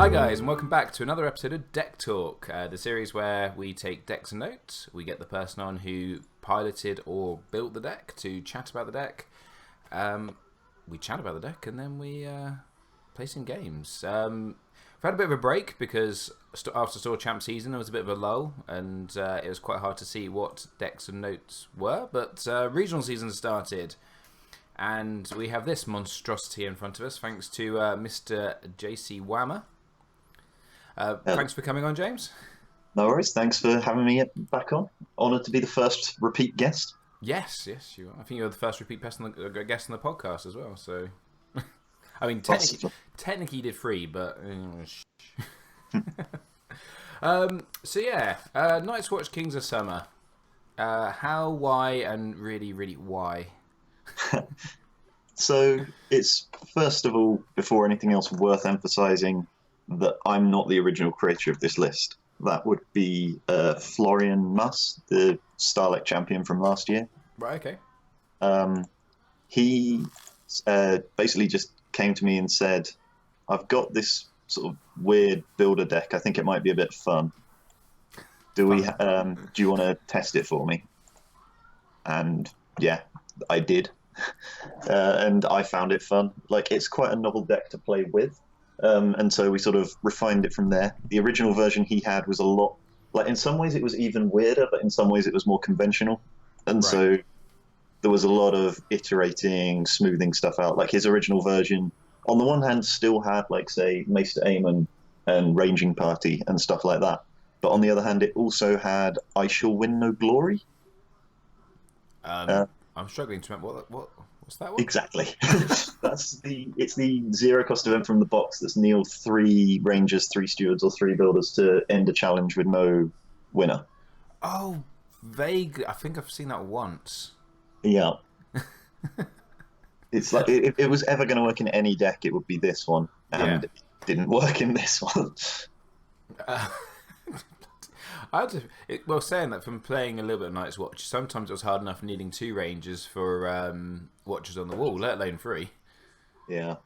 Hi guys, and welcome back to another episode of Deck Talk, the series where we take decks and notes. We get the person on who piloted or built the deck to chat about the deck. We chat about the deck and then we play some games. We've had a bit of a break because after Store Champ season there was a bit of a lull and it was quite hard to see what decks and notes were, but regional season started. And we have this monstrosity in front of us, thanks to Mr. JC Wamma. Thanks for coming on, James. No worries. Thanks for having me back on. Honoured to be the first repeat guest. Yes, you are. I think you're the first repeat guest on the podcast as well. So, I mean, technically you did 3, but so yeah, Night's Watch Kings of Summer. How, why, and really why? So it's first of all, before anything else, worth emphasising that I'm not the original creator of this list. That would be Florian Muss, the Starlight champion from last year. Right, okay. He basically just came to me and said, I've got this sort of weird builder deck. I think it might be a bit fun. Do you want to test it for me? And yeah, I did. And I found it fun. Like, it's quite a novel deck to play with. And so we sort of refined it from there. The original version he had was a lot, like, in some ways it was even weirder, but in some ways it was more conventional. And so there was a lot of iterating, smoothing stuff out. Like, his original version, on the one hand, still had, like, say, Maester Aemon and Ranging Party and stuff like that. But on the other hand, it also had I Shall Win No Glory. I'm struggling to remember what's that one? Exactly. It's the zero cost event from the box that's kneel 3 Rangers, 3 Stewards, or 3 Builders to end a challenge with no winner. Oh, vaguely. I think I've seen that once. Yeah. It's like, if it was ever going to work in any deck, it would be this one. And it didn't work in this one. Saying that, from playing a little bit of Night's Watch, sometimes it was hard enough needing 2 Rangers for Watchers on the Wall, let alone 3. Yeah.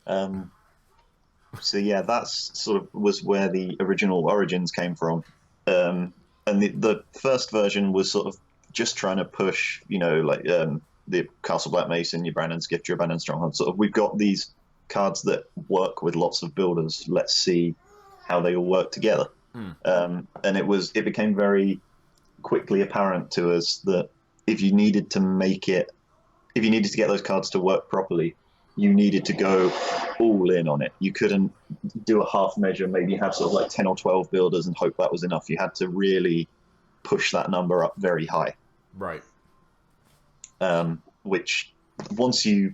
So yeah, that's sort of was where the original origins came from. And the first version was sort of just trying to push, like the Castle Black Mason, your Brandon's Gift, your Brandon's Stronghold. Sort of, we've got these cards that work with lots of builders. Let's see how they all work together. And it became very quickly apparent to us that if you needed to get those cards to work properly, you needed to go all in on it. You couldn't do a half measure, maybe have sort of like 10 or 12 builders and hope that was enough. You had to really push that number up very high. Right. Which, once you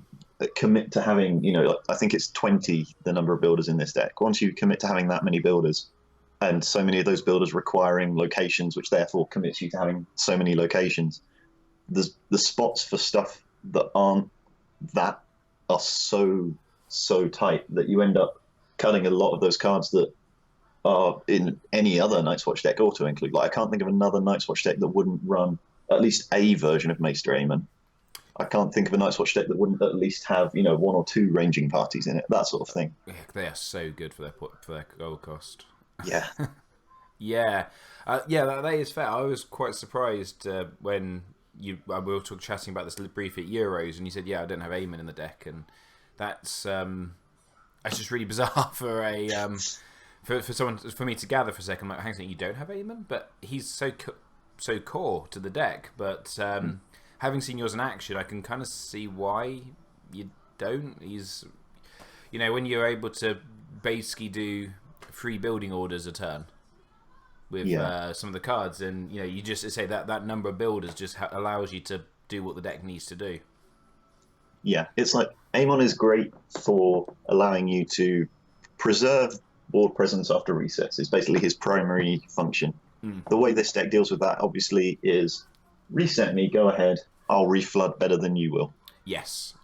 commit to having, I think it's 20, the number of builders in this deck. Once you commit to having that many builders, and so many of those builders requiring locations, which therefore commits you to having so many locations, the spots for stuff that aren't that are so tight that you end up cutting a lot of those cards that are in any other Night's Watch deck auto include. Like, I can't think of another Night's Watch deck that wouldn't run at least a version of Maester Aemon. I can't think of a Night's Watch deck that wouldn't at least have 1 or 2 ranging parties in it, that sort of thing. Yeah, they are so good for their gold cost. Yeah. Yeah. That is fair. I was quite surprised when we were chatting about this briefly at Euros, and you said, I don't have Aemon in the deck, and that's just really bizarre for a for me to gather for a second. I'm like, hang on, you don't have Aemon? But he's so core to the deck, but having seen yours in action, I can kind of see why you don't. He's, when you're able to basically do 3 building orders a turn with some of the cards, and you just say that number of builders just allows you to do what the deck needs to do. Yeah, it's like Aemon is great for allowing you to preserve board presence after resets. It's basically his primary function. The way this deck deals with that, obviously, is reset me, go ahead, I'll reflood better than you will. Yes.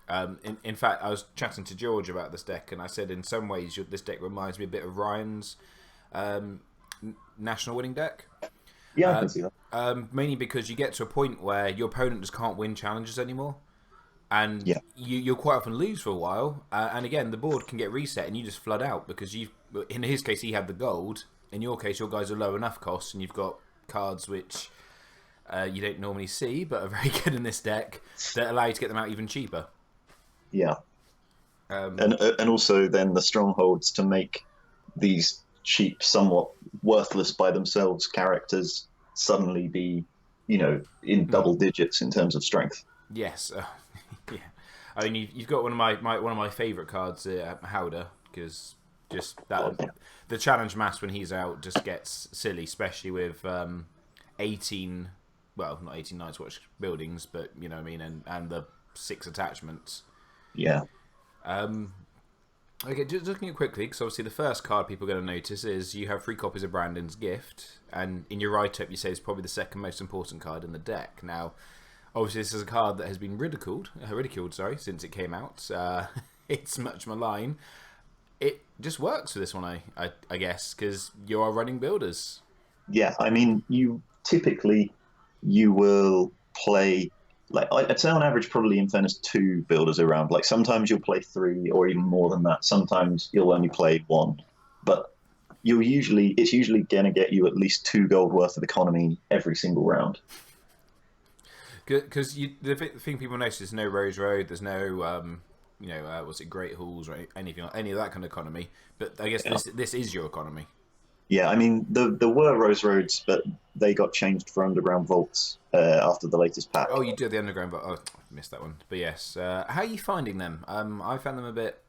In fact, I was chatting to George about this deck, and I said in some ways this deck reminds me a bit of Ryan's national winning deck. Yeah, I can see that. Mainly because you get to a point where your opponent just can't win challenges anymore, and Yeah. you'll quite often lose for a while. And again, the board can get reset, and you just flood out because in his case, he had the gold. In your case, your guys are low enough costs, and you've got cards which you don't normally see, but are very good in this deck that allow you to get them out even cheaper. Yeah. And also then the strongholds to make these cheap, somewhat worthless by themselves characters suddenly be, in double digits in terms of strength. Yes, yeah. I mean, you've got one of my favourite cards, Howder, because just that the challenge mass when he's out just gets silly, especially with 18. Well, not 18 Night's Watch buildings, but you know what I mean, and the 6 attachments. Yeah. Okay, just looking at quickly, because obviously the first card people are going to notice is you have 3 copies of Brandon's Gift, and in your write-up you say it's probably the second most important card in the deck. Now, obviously this is a card that has been ridiculed, since it came out. It's much maligned. It just works for this one, I guess, because you are running builders. Yeah, I mean, you will play, like, I'd say on average, probably in fairness, 2 builders around. Like, sometimes you'll play 3 or even more than that. Sometimes you'll only play 1. But it's usually going to get you at least 2 gold worth of economy every single round. Because the thing people notice is no Rose Road, there's no, Great Halls or any of that kind of economy. But I guess this is your economy. Yeah, I mean, there were Rose Roads, but they got changed for underground vaults after the latest pack. Oh, you did the underground vault. Oh, I missed that one. But yes, how are you finding them? I found them a bit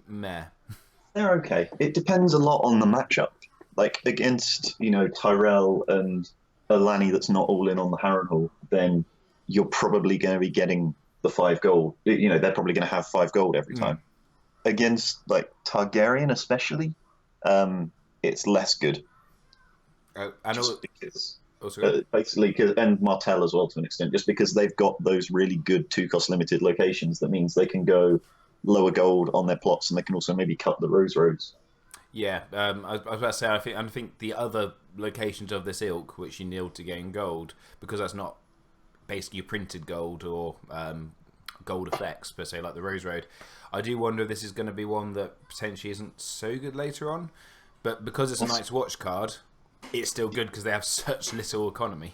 meh. They're okay. It depends a lot on the matchup. Like, against, Tyrell and a Lanny that's not all in on the Harrenhal, then you're probably going to be getting the 5 gold. They're probably going to have 5 gold every time. Against, like, Targaryen especially, it's less good. I know. Because, and Martell as well to an extent, just because they've got those really good 2-cost limited locations. That means they can go lower gold on their plots, and they can also maybe cut the Rose Roads. Yeah, I was about to say, I think the other locations of this ilk, which you kneel to gain gold, because that's not basically printed gold or gold effects per se, like the Rose Road. I do wonder if this is going to be one that potentially isn't so good later on. But because it's a Night's Watch card, it's still good because they have such little economy.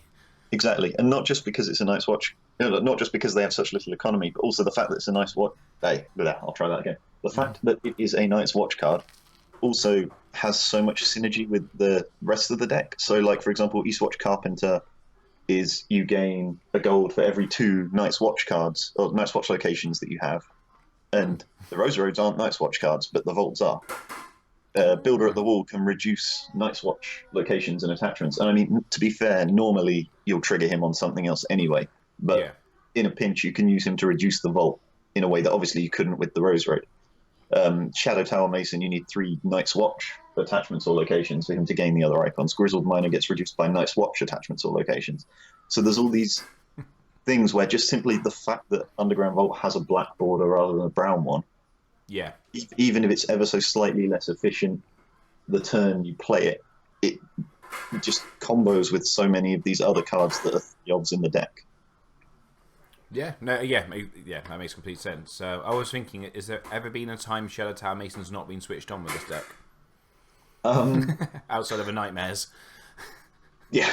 Exactly, and not just because it's a Night's Watch, not just because they have such little economy, but also the fact that it's a Night's Watch. Hey, I'll try that again. The fact that it is a Night's Watch card also has so much synergy with the rest of the deck. So, like, for example, Eastwatch Carpenter is you gain a gold for every 2 Night's Watch cards, or Night's Watch locations that you have. And the Rose Roads aren't Night's Watch cards, but the Vaults are. Builder at the Wall can reduce Night's Watch locations and attachments. And I mean, to be fair, normally you'll trigger him on something else anyway. But in a pinch, you can use him to reduce the Vault in a way that obviously you couldn't with the Rose Road. Shadow Tower Mason, you need 3 Night's Watch attachments or locations for him to gain the other icons. Grizzled Miner gets reduced by Night's Watch attachments or locations. So there's all these things where just simply the fact that Underground Vault has a black border rather than a brown one, even if it's ever so slightly less efficient the turn you play it just combos with so many of these other cards that are the odds in the deck. That makes complete sense. I was thinking, is there ever been a time Shadow Tower Mason's not been switched on with this deck? Outside of a Nightmares. Yeah.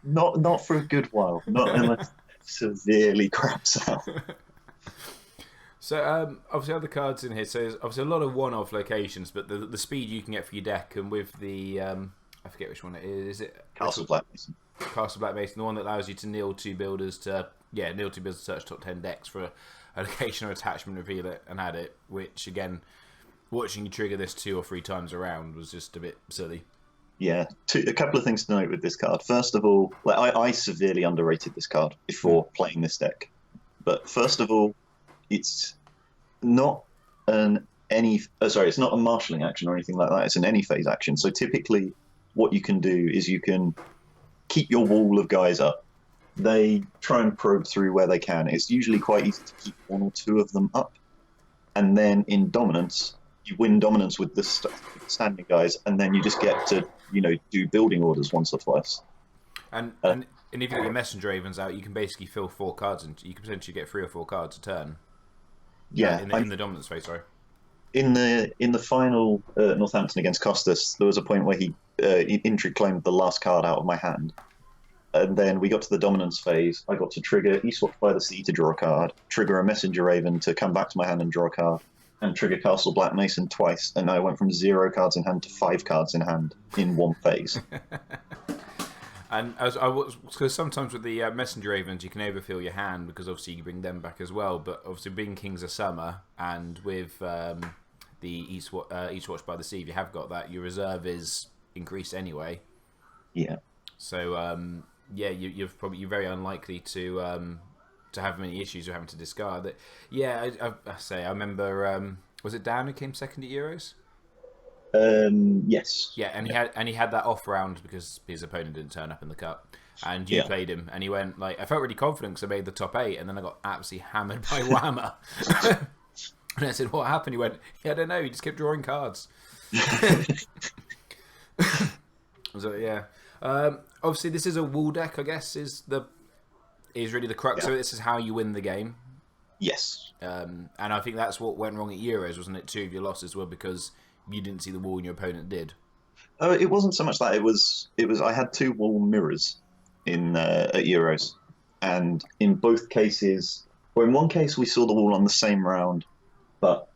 Not for a good while. Not unless it severely craps out. So, obviously other cards in here. So there's obviously a lot of one-off locations, but the speed you can get for your deck, and with the... I forget which one it is. Is it Castle Black Mason? Castle Black Mason, the one that allows you to kneel 2 builders to search top 10 decks for a location or attachment, reveal it, and add it. Which again, watching you trigger this 2 or 3 times around was just a bit silly. Yeah, a couple of things to note with this card. First of all, I severely underrated this card before playing this deck. But first of all, it's not it's not a marshalling action or anything like that. It's an any phase action. So typically, what you can do is you can keep your wall of guys up. They try and probe through where they can. It's usually quite easy to keep 1 or 2 of them up, and then in dominance, you win dominance with the standing guys, and then you just get to do building orders once or twice. And And if you get your messenger ravens out, you can basically fill 4 cards, and you can potentially get 3 or 4 cards a turn. Yeah, in the dominance phase, sorry. In the final Northampton against Costas, there was a point where he intrigue claimed the last card out of my hand, and then we got to the dominance phase. I got to trigger Eastwatch by the Sea to draw a card, trigger a messenger raven to come back to my hand and draw a card, and trigger Castle Black Mason twice, and I went from 0 cards in hand to 5 cards in hand in one phase. And because sometimes with the messenger ravens, you can overfill your hand because obviously you bring them back as well. But obviously, being Kings of Summer and with the Eastwatch by the Sea, if you have got that, your reserve is increased anyway. Yeah. So you're very unlikely to have many issues with having to discard it. Yeah, I remember. Was it Dan who came second at Euros? Yes. Yeah, and he had that off round because his opponent didn't turn up in the cup, and you played him, and he went like, I felt really confident because I made the top 8, and then I got absolutely hammered by Wamma. And I said, "What happened?" He went, "Yeah, I don't know. He just kept drawing cards." So yeah, obviously this is a wall deck. I guess is really the crux. Yeah. So this is how you win the game. Yes. And I think that's what went wrong at Euros, wasn't it? 2 of your losses were because you didn't see the wall and your opponent did. It wasn't so much that. It was. I had 2 wall mirrors at Euros, and in both cases, or in one case, we saw the wall on the same round, but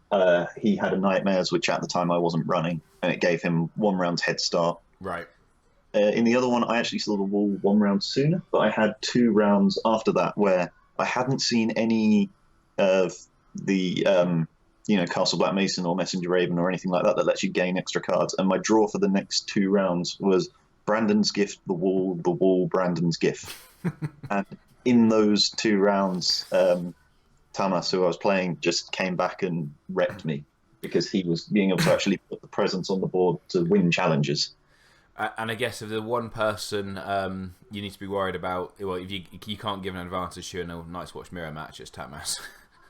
he had a Nightmares, which at the time I wasn't running, and it gave him 1 round's head start. Right. In the other one, I actually saw the wall 1 round sooner, but I had 2 rounds after that where I hadn't seen any of the Castle Black Mason or Messenger Raven or anything like that lets you gain extra cards. And my draw for the next 2 rounds was Brandon's Gift, the wall, Brandon's Gift. And in those 2 rounds, Tamas, who I was playing, just came back and wrecked me because he was being able to actually put the presence on the board to win challenges. And I guess if the one person you need to be worried about, well, if you can't give an advantage to a Night's Watch mirror match, it's Tamas.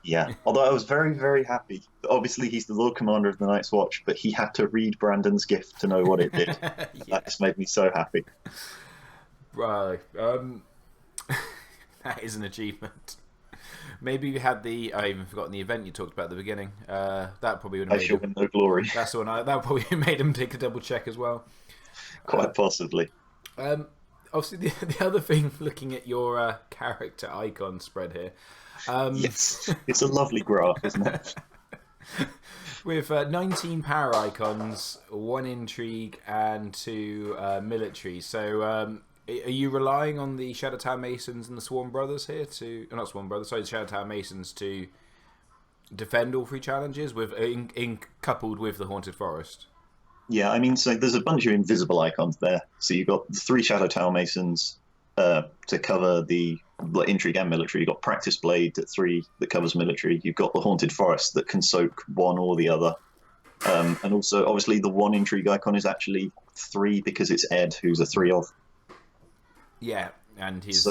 Yeah, although I was very, very happy. Obviously, he's the Lord Commander of the Night's Watch, but he had to read Brandon's Gift to know what it did. Yeah. That just made me so happy. Right. That is an achievement. Maybe you had I even forgotten the event you talked about at the beginning. That probably would have made I shall win no glory. That's the one. That probably made him take a double check as well. Quite possibly. Obviously, the other thing, looking at your character icon spread here. Yes, it's a lovely graph, isn't it? With 19 power icons, 1 intrigue, and 2 military. So, are you relying on the Shadow Tower Masons and the Swarm Brothers here not Swarm Brothers, sorry, the Shadow Tower Masons to defend all 3 challenges coupled with the Haunted Forest? Yeah, I mean, so there's a bunch of invisible icons there. So you've got the 3 Shadow Tower Masons to cover the intrigue and military. You've got Practice Blade at 3 that covers military. You've got the Haunted Forest that can soak one or the other. And also, obviously, the 1 intrigue icon is actually 3 because it's Ed, who's a 3 of. Yeah, and he's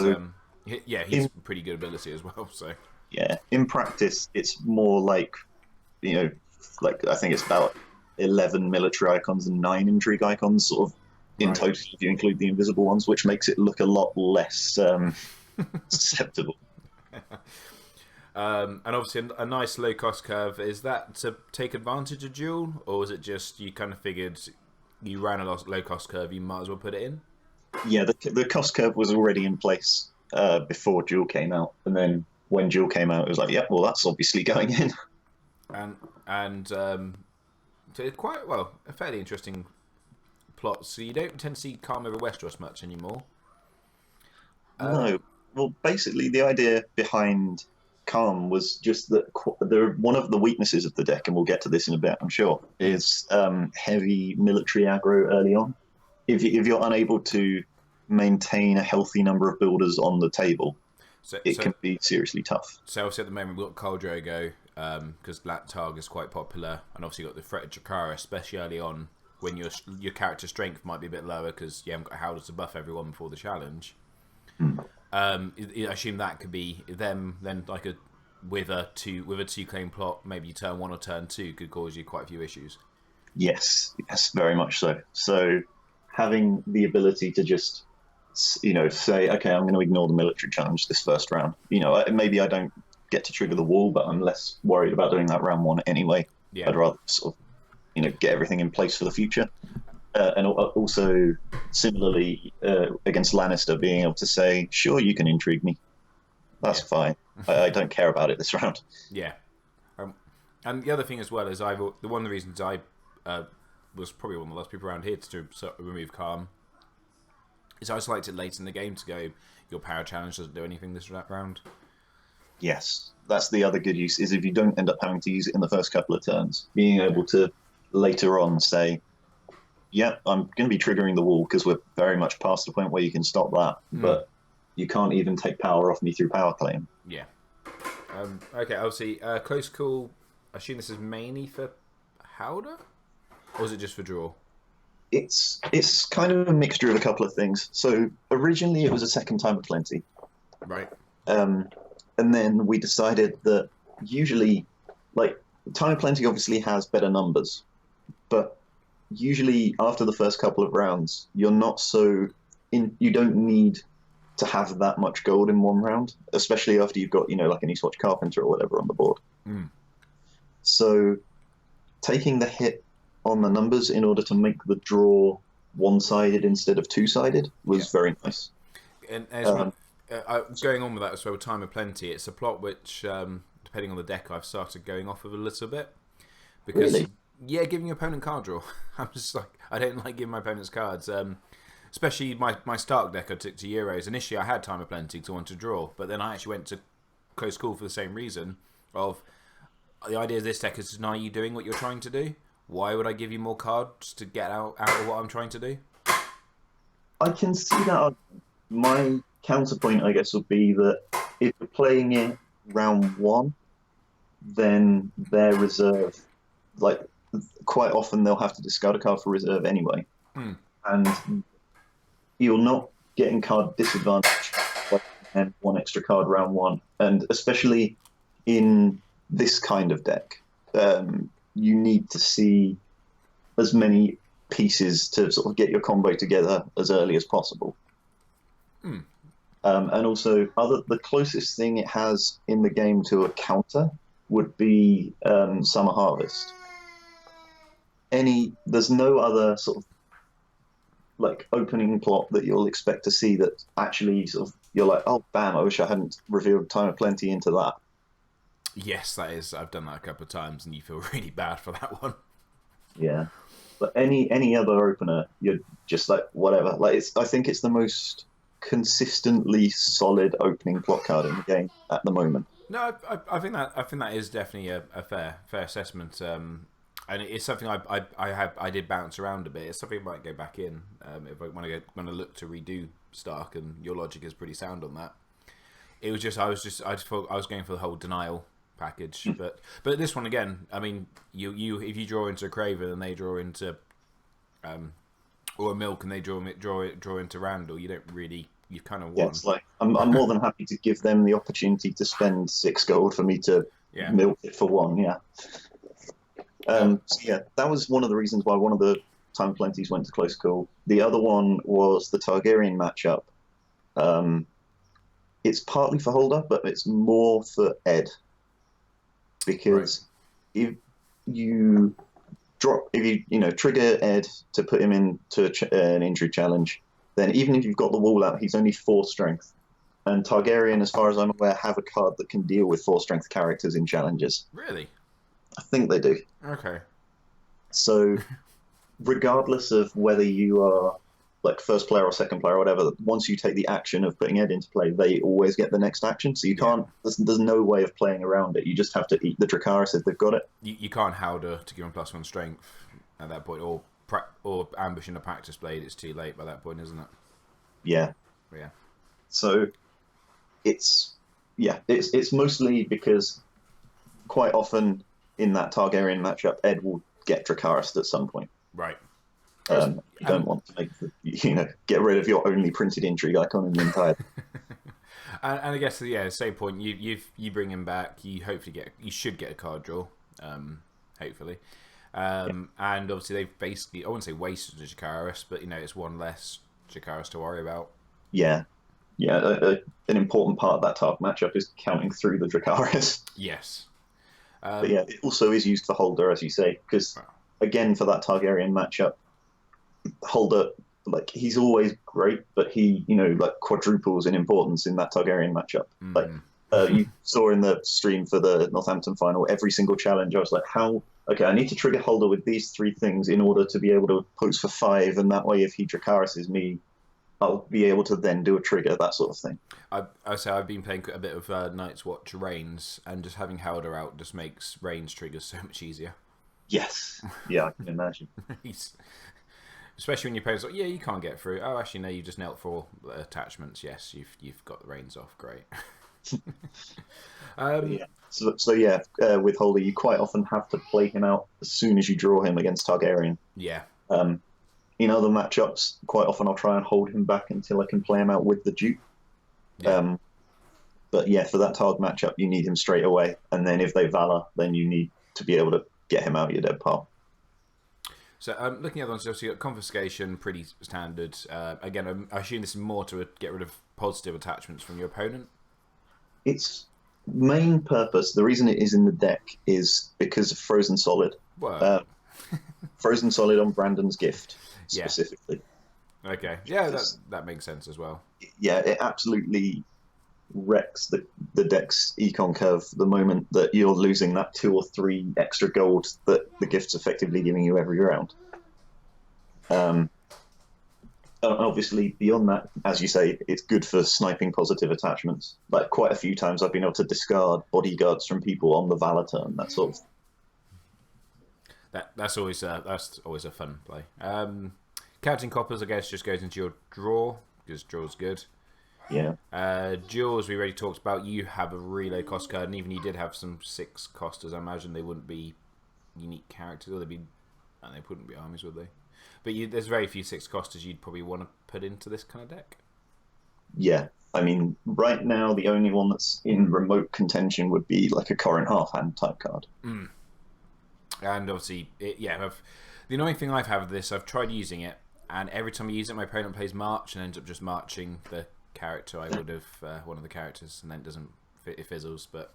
pretty good ability as well. So yeah, in practice, it's more like I think it's about 11 military icons and 9 intrigue icons, sort of in total, if you include the invisible ones, which makes it look a lot less susceptible. And obviously, a nice low cost curve. Is that to take advantage of Duel, or is it just you kind of figured you ran a low cost curve, you might as well put it in? Yeah, the cost curve was already in place before Duel came out, and then when Duel came out, it was like, yeah, well, that's obviously going in. And so it's quite a fairly interesting plot. So you don't tend to see Calm over Westeros much anymore. No, well, basically the idea behind Calm was just that one of the weaknesses of the deck, and we'll get to this in a bit, I'm sure, is heavy military aggro early on. If you're unable to maintain a healthy number of builders on the table, it can be seriously tough. So obviously at the moment we've got Khal Drogo, because Black Targ is quite popular, and obviously you've got the threat of Jakara, especially early on when your character strength might be a bit lower because you haven't got Howlers to buff everyone before the challenge. I assume that could be them then, like with a 2 claim plot, maybe turn 1 or turn 2 could cause you quite a few issues. Yes, very much so. So having the ability to just say, okay, I'm going to ignore the military challenge this first round. Maybe I don't get to trigger the wall, but I'm less worried about doing that round one anyway. Yeah. I'd rather sort of, get everything in place for the future. And also, similarly, against Lannister, being able to say, sure, you can intrigue me. That's fine. I don't care about it this round. Yeah. And the other thing as well is one of the reasons I was probably one of the last people around here to remove Calm is I selected late in the game to go, your power challenge doesn't do anything this round. Yes, that's the other good use, is if you don't end up having to use it in the first couple of turns, being able to later on say, yeah, I'm going to be triggering the wall because we're very much past the point where you can stop that, but you can't even take power off me through power claim. Yeah. Okay, obviously, close call, I assume this is mainly for Howder? Or is it just for draw? It's kind of a mixture of a couple of things. So originally it was a second time of plenty. Right. And then we decided that usually, like, time of plenty obviously has better numbers, but usually after the first couple of rounds, you don't need to have that much gold in one round, especially after you've got, like an Eastwatch Carpenter or whatever on the board. So taking the hit on the numbers in order to make the draw one-sided instead of two-sided was very nice. And going on with that as well, Time of Plenty, it's a plot which, depending on the deck, I've started going off of a little bit. Because, really? Yeah, giving your opponent card draw. I'm just like, I don't like giving my opponents cards. Especially my Stark deck I took to Euros. Initially, I had Time of Plenty to want to draw, but then I actually went to Close Call for the same reason of, the idea of this deck is to deny you doing what you're trying to do. Why would I give you more cards to get out of what I'm trying to do? I can see that. My counterpoint, I guess, would be that if you're playing it round one, then their reserve, like, quite often they'll have to discard a card for reserve anyway. And you're not getting card disadvantage and one extra card round one. And especially in this kind of deck, you need to see as many pieces to sort of get your combo together as early as possible. And also, the closest thing it has in the game to a counter would be Summer Harvest. There's no other sort of like opening plot that you'll expect to see that actually sort of you're like, oh, bam! I wish I hadn't revealed Time of Plenty into that. Yes, that is. I've done that a couple of times, and you feel really bad for that one. Yeah, but any other opener, you're just like whatever. Like I think it's the most consistently solid opening plot card in the game at the moment. No, I think that is definitely a fair assessment. And it's something I did bounce around a bit. It's something I might go back in if I want to look to redo Stark, and your logic is pretty sound on that. It was just I thought I was going for the whole denial package, but this one again, I mean, you if you draw into a Craven and they draw into or a Milk and they draw into Randall, you don't really, you kind of won. Yeah, it's like I'm more than happy to give them the opportunity to spend 6 gold for me to milk it for 1. Yeah. So yeah, that was one of the reasons why one of the Time Plenties went to Close Call. The other one was the Targaryen matchup. It's partly for Holder, but it's more for Ed. Because if you trigger Ed to put him into an injury challenge, then even if you've got the wall out, he's only 4 strength. And Targaryen, as far as I'm aware, have a card that can deal with 4 strength characters in challenges. Really? I think they do. Okay. So, regardless of whether you are like first player or second player or whatever, once you take the action of putting Ed into play, they always get the next action. So you can't. There's no way of playing around it. You just have to eat the Dracarys if they've got it. You can't Howder to give him +1 strength at that point, or ambush in a practice blade. It's too late by that point, isn't it? Yeah. Yeah. So it's mostly because quite often in that Targaryen matchup, Ed will get Dracarys at some point. Right. You don't want to get rid of your only printed intrigue icon in the entire. and I guess same point. You bring him back. You should get a card draw. Hopefully. And obviously they've basically, I wouldn't say wasted a Dracarys, but it's 1 less Dracarys to worry about. Yeah, yeah. An important part of that Targ matchup is counting through the Dracarys. Yes. But yeah, it also is used for Holder, as you say, because Well, again, for that Targaryen matchup, Holder, like he's always great, but he, like quadruples in importance in that Targaryen matchup. Like you saw in the stream for the Northampton final, every single challenge, I was like, how? Okay, I need to trigger Holder with these three things in order to be able to post for 5, and that way, if he Dracarys is me, I'll be able to then do a trigger, that sort of thing. I say I've been playing a bit of Night's Watch Reigns, and just having Howder out just makes Reigns triggers so much easier. Yes. Yeah, I can imagine. Especially when your opponent's like, yeah, you can't get through. Oh, actually, no, you just knelt for attachments. Yes, you've got the reins off. Great. Yeah. So yeah, with Holder, you quite often have to play him out as soon as you draw him against Targaryen. Yeah. In other matchups, quite often I'll try and hold him back until I can play him out with the Duke. Yeah. But yeah, for that Targ matchup, you need him straight away, and then if they Valor, then you need to be able to get him out of your dead pile. So looking at the ones, so you got confiscation, pretty standard. Again, I assume this is more to get rid of positive attachments from your opponent. Its main purpose, the reason it is in the deck, is because of Frozen Solid. Wow. Frozen Solid on Brandon's Gift, specifically. Yeah. Okay. Yeah, that makes sense as well. Yeah, it absolutely wrecks the deck's econ curve the moment that you're losing that 2 or 3 extra gold that the gift's effectively giving you every round. Obviously, beyond that, as you say, it's good for sniping positive attachments. Like quite a few times, I've been able to discard bodyguards from people on the Valor turn. That sort of. That's always a fun play. Counting coppers, I guess, just goes into your draw because draw's good. Yeah. Duels, we already talked about. You have a relay cost card, and even you did have some 6 costers. I imagine they wouldn't be unique characters, or they wouldn't be armies, would they? But there's very few 6 costers you'd probably want to put into this kind of deck. Yeah, I mean, right now the only one that's in remote contention would be like a Corrin Halfhand type card. And obviously, the annoying thing I've had with this, I've tried using it, and every time I use it, my opponent plays March and ends up just marching the character I would have, one of the characters, and then it fizzles. But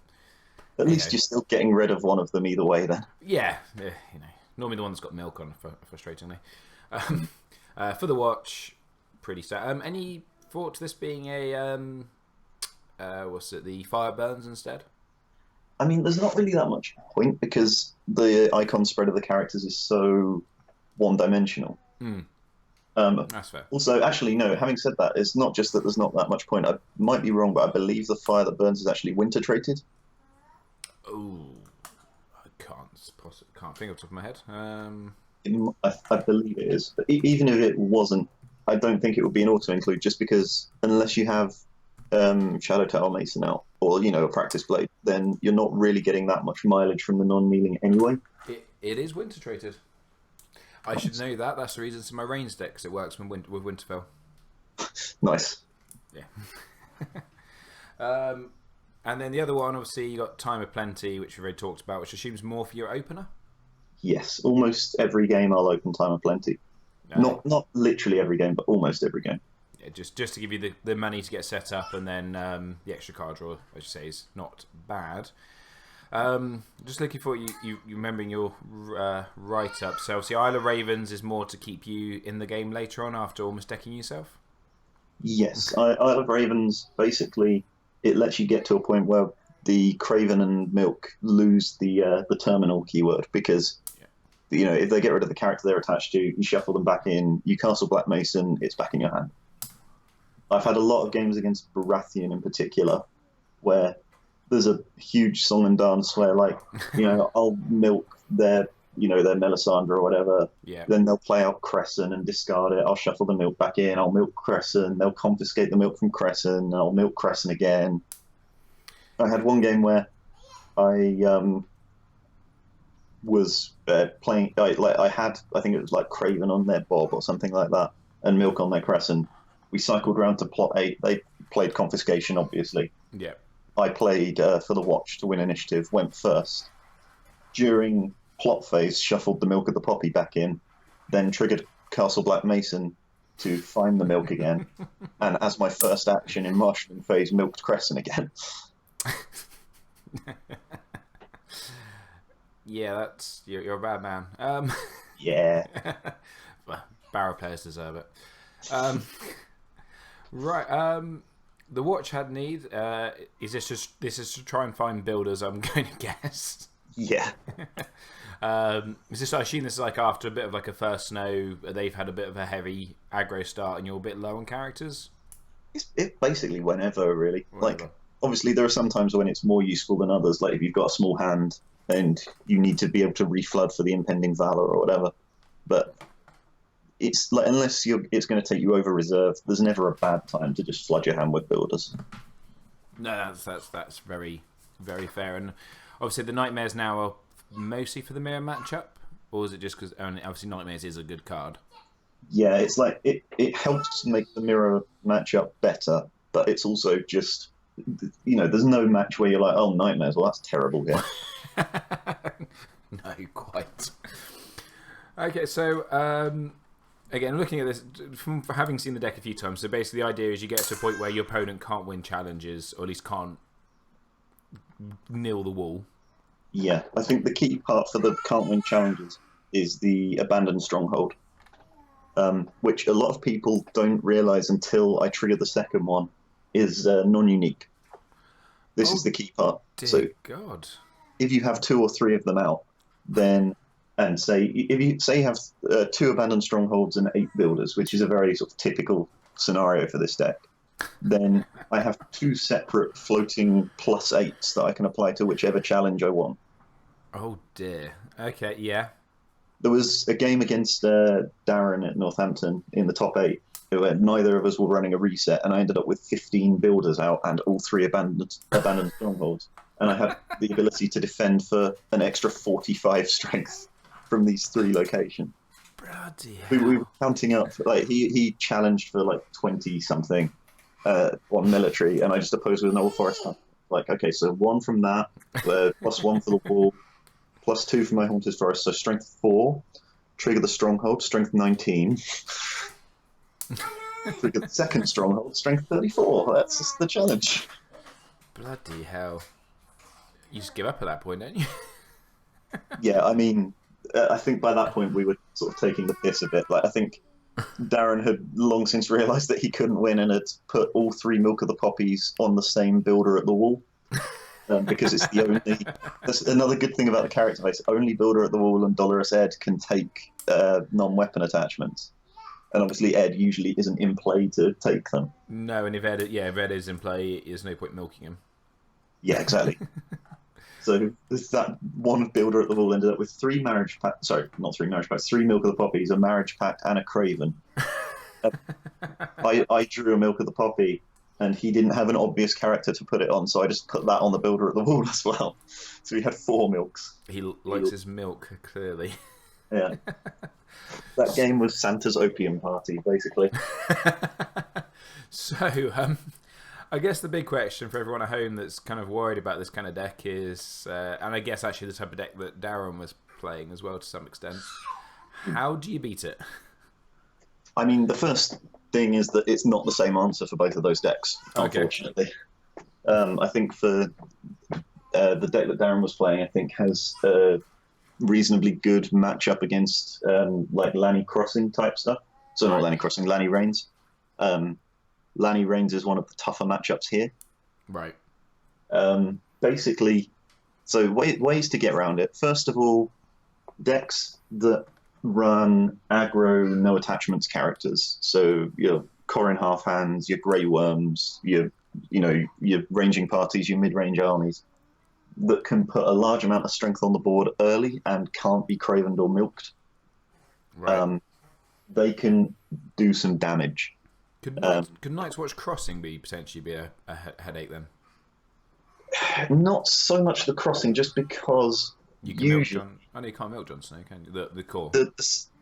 at least you're still getting rid of one of them either way, then. Yeah, normally the one that's got milk on, frustratingly. For the watch, pretty sad. Any thought to this being the Fire Burns instead? I mean, there's not really that much point because the icon spread of the characters is so one-dimensional. That's fair. Also, actually, no, having said that, it's not just that there's not that much point. I might be wrong, but I believe the Fire that Burns is actually winter-traded. Oh, I can't think off the top of my head. I believe it is. But even if it wasn't, I don't think it would be an auto-include, just because unless you have Shadow Tower Mason out, or, a Practice Blade, then you're not really getting that much mileage from the non-kneeling anyway. It is winter-traded. I should know that. That's the reason it's in my range deck, because it works with Winterfell. Nice. Yeah. And then the other one, obviously, you got Time of Plenty, which we've already talked about, which assumes more for your opener. Yes, almost every game I'll open Time of Plenty. Not literally every game, but almost every game. Yeah, just to give you the money to get set up, and then the extra card draw, as you say, is not bad. Just looking for you remembering your write-up. So obviously Isle of Ravens is more to keep you in the game later on after almost decking yourself? Yes, Isle of Ravens, basically, it lets you get to a point where the Craven and Milk lose the terminal keyword, because if they get rid of the character they're attached to, you shuffle them back in, you castle Black Mason, it's back in your hand. I've had a lot of games against Baratheon in particular, where there's a huge song and dance where, like, I'll milk their Melisandre or whatever. Yeah. Then they'll play out Crescent and discard it. I'll shuffle the milk back in. I'll milk Crescent. They'll confiscate the milk from Crescent. I'll milk Crescent again. I had one game where I was playing. I think it was like Craven on their Bob or something like that, and milk on their Crescent. We cycled round to plot 8. They played Confiscation, obviously. Yeah. I played for the Watch to win initiative, went first. During plot phase, shuffled the Milk of the Poppy back in, then triggered Castle Black Mason, to find the milk again, and as my first action in marshalling phase, milked Crescent again. Yeah, that's you're a bad man. Yeah. Well, Barrow players deserve it. Right. The watch had need. Is this is to try and find builders? I'm going to guess. Yeah. Is this? I assume this is like after a bit of like a first snow. They've had a bit of a heavy aggro start, and you're a bit low on characters. It basically whenever, really. Whenever. Like, obviously, there are some times when it's more useful than others. Like if you've got a small hand and you need to be able to reflood for the impending valor or whatever. But it's like unless it's going to take you over reserve, there's never a bad time to just flood your hand with builders. No, that's very, very fair. And obviously, the nightmares now are mostly for the mirror matchup, or is it just because obviously nightmares is a good card? Yeah, it's like it helps make the mirror matchup better, but it's also just there's no match where you're like, oh, nightmares, well that's terrible here. No, quite. Okay, so again, looking at this from having seen the deck a few times, so basically the idea is you get to a point where your opponent can't win challenges, or at least can't nil the wall. Yeah, I think the key part for the can't win challenges is the abandoned stronghold, which a lot of people don't realise until I trigger the second one, is non-unique. This is the key part. Dear so God. If you have 2 or 3 of them out, then and if you have 2 abandoned strongholds and 8 builders, which is a very sort of typical scenario for this deck, then I have 2 separate floating +8s that I can apply to whichever challenge I want. Oh dear. Okay, yeah. There was a game against Darren at Northampton in the top 8 where neither of us were running a reset, and I ended up with 15 builders out and all 3 abandoned strongholds. And I had the ability to defend for an extra 45 strength from these 3 locations. Bloody hell. We were counting up, like he challenged for like 20 something on military, and I just opposed with an old forest hunt. Like, okay, so 1 from that, +1 for the wall, +2 for my haunted forest, so strength 4. Trigger the stronghold, strength 19. Trigger the second stronghold, strength 34. That's just the challenge. Bloody hell. You just give up at that point, don't you? Yeah, I mean, I think by that point we were sort of taking the piss a bit. Like, I think Darren had long since realised that he couldn't win and had put all 3 Milk of the Poppies on the same builder at the wall. Because it's the only... That's another good thing about the character base. Only builder at the wall and Dolorous Ed can take non-weapon attachments. And obviously Ed usually isn't in play to take them. No, and if Ed is in play, there's no point milking him. Yeah, exactly. So that one builder at the wall ended up with 3 marriage packs. Sorry, not 3 marriage packs. 3 Milk of the Poppies, a marriage pact, and a Craven. I drew a Milk of the Poppy, and he didn't have an obvious character to put it on, so I just put that on the builder at the wall as well. So we had 4 milks. He likes his milk, clearly. Yeah. That game was Santa's opium party, basically. So, I guess the big question for everyone at home that's kind of worried about this kind of deck is, and I guess actually the type of deck that Darren was playing as well to some extent, how do you beat it? I mean, the first thing is that it's not the same answer for both of those decks, unfortunately. Okay. I think for the deck that Darren was playing, I think has a reasonably good matchup against like Lanny Crossing type stuff. So not Lanny Crossing, Lanny Reigns. Lanny Reigns is one of the tougher matchups here. Right. Basically, so ways to get around it. First of all, decks that run aggro, no attachments characters. So your Corrin half hands, your Grey Worms, your ranging parties, your mid-range armies that can put a large amount of strength on the board early and can't be cravened or milked. Right. They can do some damage. Could Night's Watch Crossing potentially be a headache then? Not so much the crossing, just because you can milk John. I know you can't milk Jon Snow, can you? The core.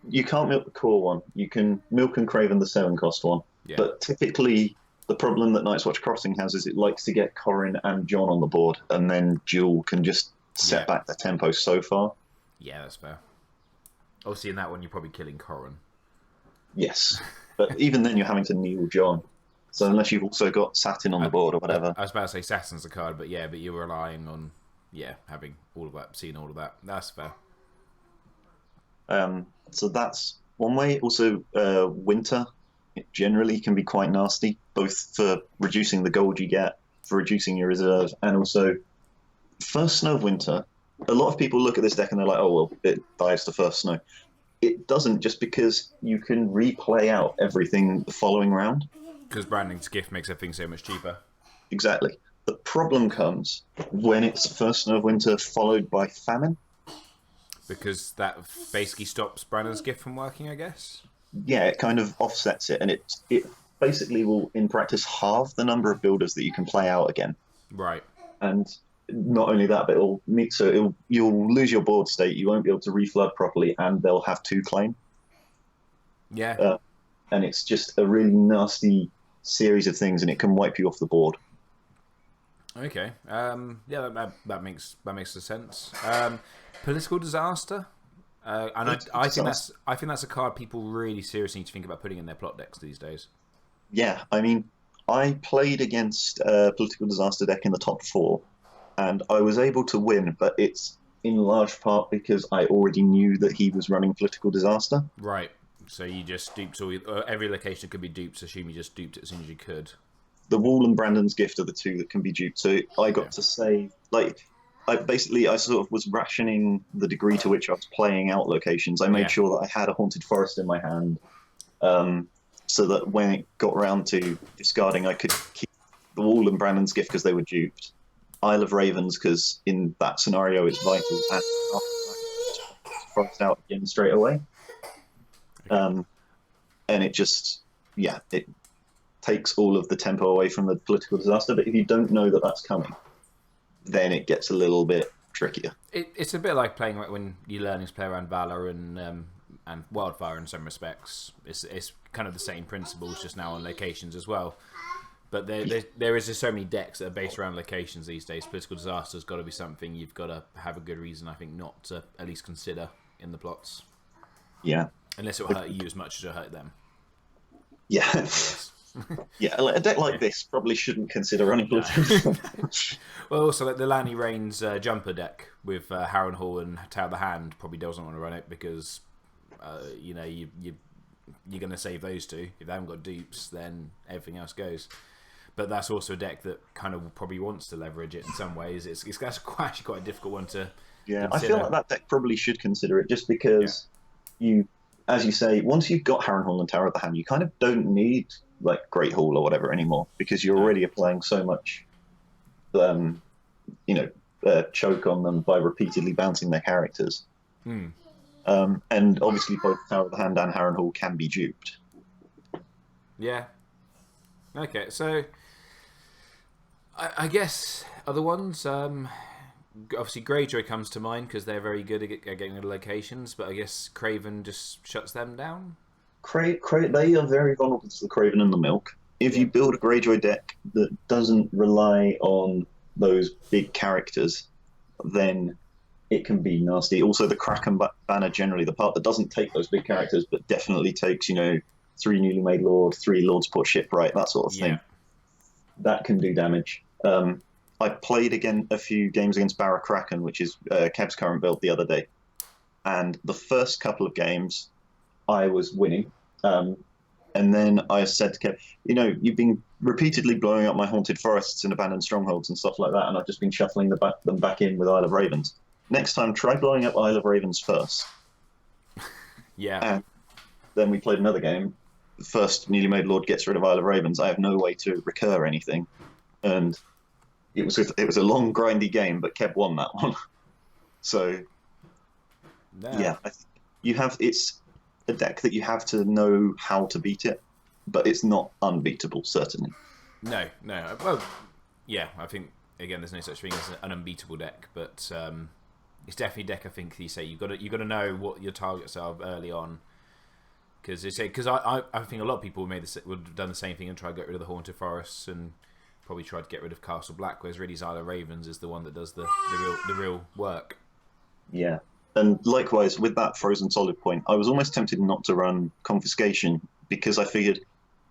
You can't milk the core one. You can milk and craven the 7 cost one. Yeah. But typically, the problem that Night's Watch Crossing has is it likes to get Corrin and Jon on the board, and then Jewel can just set back the tempo so far. Yeah, that's fair. Obviously, in that one, you're probably killing Corrin. Yes. But even then, you're having to kneel John. So unless you've also got Satin on the board or whatever. I was about to say Saturn's a card, but yeah, but you're relying on having all of that, seeing all of that. That's fair. So that's one way. Also, Winter it generally can be quite nasty, both for reducing the gold you get, for reducing your reserve, and also first snow of Winter. A lot of people look at this deck and they're like, "Oh well, it dies to first snow." It doesn't, just because you can replay out everything the following round. Because Branding's Gift makes everything so much cheaper. Exactly. The problem comes when it's first snow of Winter followed by Famine. Because that basically stops Brandon's Gift from working, I guess. Yeah, it kind of offsets it, and it basically will, in practice, halve the number of builders that you can play out again. Right. And not only that, but you'll lose your board state. You won't be able to reflood properly, and they'll have 2 claim. Yeah. And it's just a really nasty series of things, and it can wipe you off the board. Okay. Yeah, that makes sense. Political Disaster. I think that's a card people really seriously need to think about putting in their plot decks these days. Yeah, I mean, I played against a Political Disaster deck in the top 4, and I was able to win, but it's in large part because I already knew that he was running Political Disaster. Right. So you just duped every location could be duped. Assume you just duped it as soon as you could. The Wall and Brandon's Gift are the 2 that can be duped. So I got to save, I sort of was rationing the degree to which I was playing out locations. I made sure that I had a Haunted Forest in my hand, so that when it got round to discarding, I could keep the Wall and Brandon's Gift because they were duped. Isle of Ravens, because in that scenario it's vital, and Forest out again straight away. And it just, it takes all of the tempo away from the Political Disaster. But if you don't know that that's coming, then it gets a little bit trickier. It's a bit like playing when you're learning to play around Valor and Wildfire in some respects. It's kind of the same principles, just now on locations as well. But there is just so many decks that are based around locations these days. Political Disaster's got to be something you've got to have a good reason, I think, not to at least consider in the plots. Yeah. Unless it will hurt you as much as it will hurt them. Yeah. Yeah, a deck like this probably shouldn't consider running Political. Well, also like the Lanny Reigns jumper deck with Harrenhal and Tower of the Hand probably doesn't want to run it because you're going to save those 2. If they haven't got dupes, then everything else goes. But that's also a deck that kind of probably wants to leverage it in some ways. It's actually quite a difficult one to consider. I feel like that deck probably should consider it, just because you, as you say, once you've got Harrenhal and Tower of the Hand, you kind of don't need Great Hall or whatever anymore, because you're already applying so much choke on them by repeatedly bouncing their characters. And obviously both Tower of the Hand and Harrenhal can be duped. Yeah. Okay, so I guess other ones, obviously Greyjoy comes to mind because they're very good at getting into locations, but I guess Craven just shuts them down. They are very vulnerable to the Craven and the Milk. If you build a Greyjoy deck that doesn't rely on those big characters, then it can be nasty. Also, the Kraken banner, generally, the part that doesn't take those big characters, but definitely takes, 3 Newly Made Lord, 3 Lordsport Shipwright, that sort of thing. That can do damage. I played again a few games against Barra Kraken, which is Kev's current build, the other day. And the first couple of games, I was winning. And then I said to Kev, you've been repeatedly blowing up my Haunted Forests and Abandoned Strongholds and stuff like that, and I've just been shuffling them back in with Isle of Ravens. Next time, try blowing up Isle of Ravens first. Yeah. And then we played another game. The first Newly Made Lord gets rid of Isle of Ravens. I have no way to recur anything. And it was a long, grindy game, but Kev won that one. So, yeah, it's a deck that you have to know how to beat it, but it's not unbeatable, certainly. No. Well, yeah, I think, again, there's no such thing as an unbeatable deck, but it's definitely a deck, I think, you say, you've got to know what your targets are early on. Because I think a lot of people would have done the same thing and tried to get rid of the Haunted Forests and probably tried to get rid of Castle Black, whereas really Isle of Ravens is the one that does the real work. Yeah. And likewise, with that Frozen Solid point, I was almost tempted not to run Confiscation, because I figured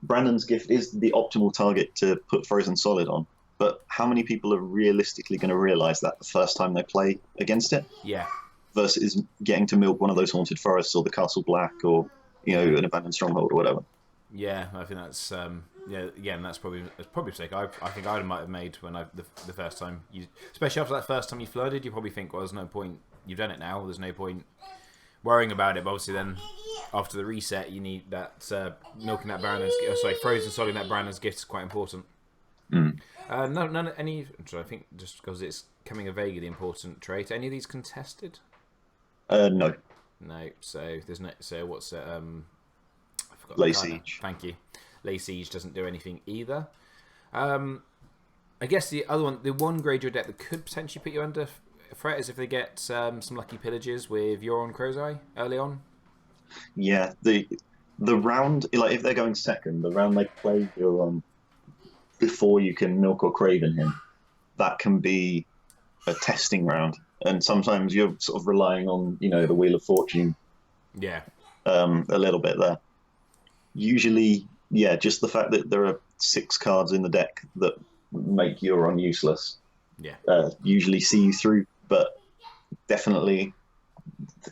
Brandon's Gift is the optimal target to put Frozen Solid on. But how many people are realistically going to realise that the first time they play against it? Yeah. Versus getting to milk one of those Haunted Forests or the Castle Black or, an Abandoned Stronghold or whatever. Yeah, I think that's again, that's probably a mistake I think I might have made when the first time especially after that first time you flooded, you probably think, well, there's no point, you've done it now, there's no point worrying about it. But obviously then after the reset, you need that milking that Frozen Solid, that Brandon's Gift is quite important. None of any. I think just because it's coming a vaguely important trait. Any of these contested? No. No. So there's no. So what's it? I forgot. Lay Siege. Thank you. Lay Siege doesn't do anything either. I guess the other one, the one grade your deck that could potentially put you under threat is if they get some lucky pillages with Euron Crow's Eye early on. Yeah, the round, like if they're going second, the round they play Euron before you can milk or craven him, that can be a testing round, and sometimes you're sort of relying on the Wheel of Fortune. Yeah. A little bit there. Usually, yeah, just the fact that there are 6 cards in the deck that make Euron useless. Yeah. Usually see you through, but definitely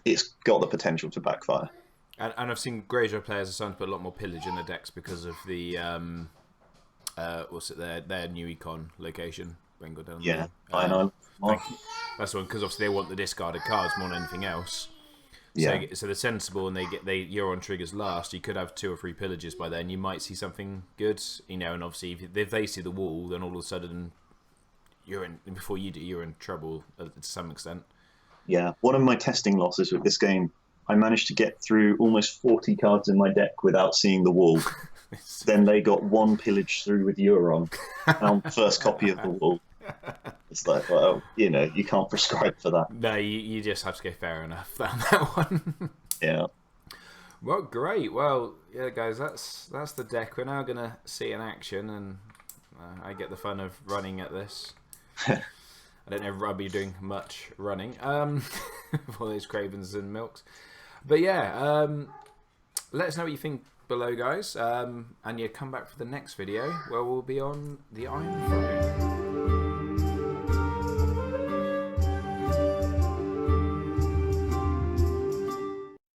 it's got the potential to backfire. And I've seen Greyjoy players are starting to put a lot more pillage in their decks because of the their new econ location. Yeah, I know. That's one, because obviously they want the discarded cards more than anything else. Yeah. So they're sensible, and Euron triggers last. You could have 2 or 3 pillages by then. You might see something good, and obviously if they see the wall, then all of a sudden before you do, you're in trouble to some extent. Yeah, one of my testing losses with this game, I managed to get through almost 40 cards in my deck without seeing the wall. Then they got 1 pillage through with Euron, and first copy of the wall. It's like, well, you can't prescribe for that. No, you just have to go fair enough on that one. Yeah. Well, great. Well, yeah, guys, that's the deck. We're now going to see in action, and I get the fun of running at this. I don't know if I'll be doing much running for those cravens and milks. But yeah, let us know what you think below, guys. And come back for the next video where we'll be on the Iron Throne.